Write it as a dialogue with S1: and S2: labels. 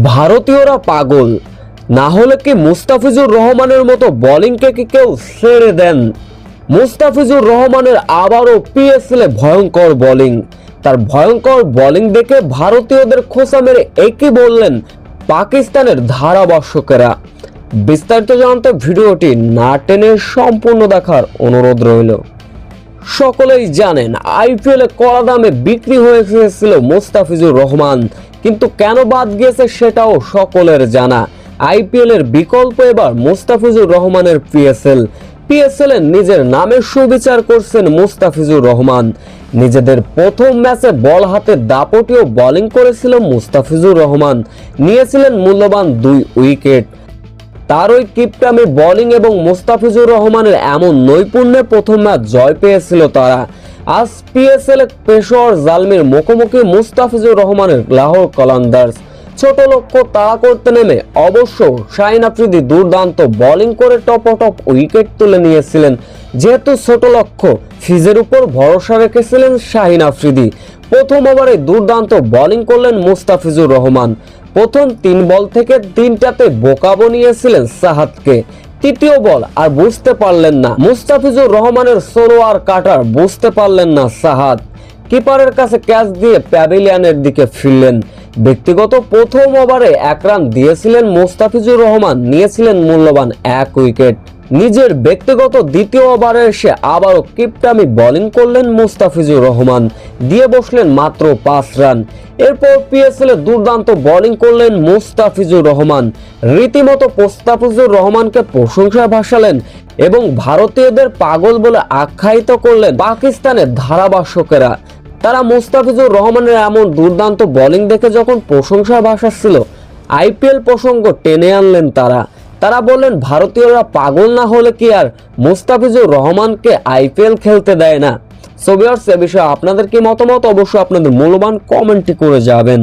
S1: ভারতীয়রা পাগল, না হলে কি মুস্তাফিজুর রহমানের মতো বোলিংকে কি কেউ ছেড়ে দেন? মুস্তাফিজুর রহমানের আবারও পিএসএল এ ভয়ঙ্কর বোলিং। তার ভয়ঙ্কর বোলিং দেখে ভারতীয়দের খোঁচা মেরে একই বললেন পাকিস্তানের ধারাভাষ্যকেরা। বিস্তারিত জানতে ভিডিওটি না টেনে সম্পূর্ণ দেখার অনুরোধ রইল। সকলেই জানেন আইপিএল এ কড়া দামে বিক্রি হয়ে গিয়েছিল মুস্তাফিজুর রহমান, কিন্তু কেন বাদ গিয়েছে সেটাও সকলের জানা। আইপিএল এর বিকল্প এবার মুস্তাফিজুর রহমানের পিএসএল এর নিজের নামের সুবিচার করছেন মুস্তাফিজুর রহমান। নিজেদের প্রথম ম্যাচে বল হাতে দাপটীয় বোলিং করেছিল মুস্তাফিজুর রহমান, নিয়েছিলেন মূল্যবান 2 উইকেট। তার ওই কিপটামি বোলিং এবং মুস্তাফিজুর রহমানের এমন নৈপুণ্যে প্রথম ম্যাচ জয় পেয়েছিল তারা। আজ পিএসএল পেশোয়ার জালমির মুখোমুখি মুস্তাফিজুর রহমানের লাহোর কলান্দার্স। ছোট লক্ষ্য তাড়া করতে নেমে অবশ্য শাহিন আফ্রিদি দুর্দান্ত বোলিং করে টপ উইকেট তুলে নিয়েছিলেন। যেহেতু ছোট লক্ষ্য, ফিজের উপর ভরসা রেখেছিলেন শাহিন আফ্রিদি। প্রথম ওভারে দুর্দান্ত বোলিং করলেন মুস্তাফিজুর রহমান। প্রথম 3 বল থেকে 3টাতে বোকা বানিয়েছিলেন সাহাদকে। তৃতীয় বল আর বুঝতে পারলেন না মুস্তাফিজুর রহমানের সোলো আর কাটার, বুঝতে পারলেন না সাহাদ। কিপারের কাছে ক্যাচ দিয়ে প্যাভিলিয়নের দিকে ফিরলেন। ব্যক্তিগত প্রথম ওভারে 1 রান দিয়েছিলেন মুস্তাফিজুর রহমান, নিয়েছিলেন মূল্যবান 1 উইকেট। নিজের ব্যক্তিগত দ্বিতীয় ওভারে এসে আবারও কিপটামি বোলিং করলেন মুস্তাফিজুর রহমান, দিয়ে বসলেন মাত্র 5 রান। এরপর পিএসএল এ দুর্দান্ত বোলিং করলেন মুস্তাফিজুর রহমান। রীতিমতো মুস্তাফিজুর রহমানকে প্রশংসায় ভাসালেন এবং ভারতীয়দের পাগল বলে আখ্যায়িত করলেন পাকিস্তানের ধারাভাষ্যকেরা। তারা মুস্তাফিজুর রহমানের এমন দুর্দান্ত বোলিং দেখে যখন প্রশংসায় ভাসাচ্ছিল, আইপিএল প্রসঙ্গ টেনে আনলেন তারা বললেন ভারতীয়রা পাগল না হলে কি আর মুস্তাফিজুর রহমানকে আইপিএল খেলতে দেয় না। সো ভিউয়ার্স, এ বিষয়ে আপনাদের কি মতামত? অবশ্যই আপনাদের মূল্যবান কমেন্টটি করে যাবেন।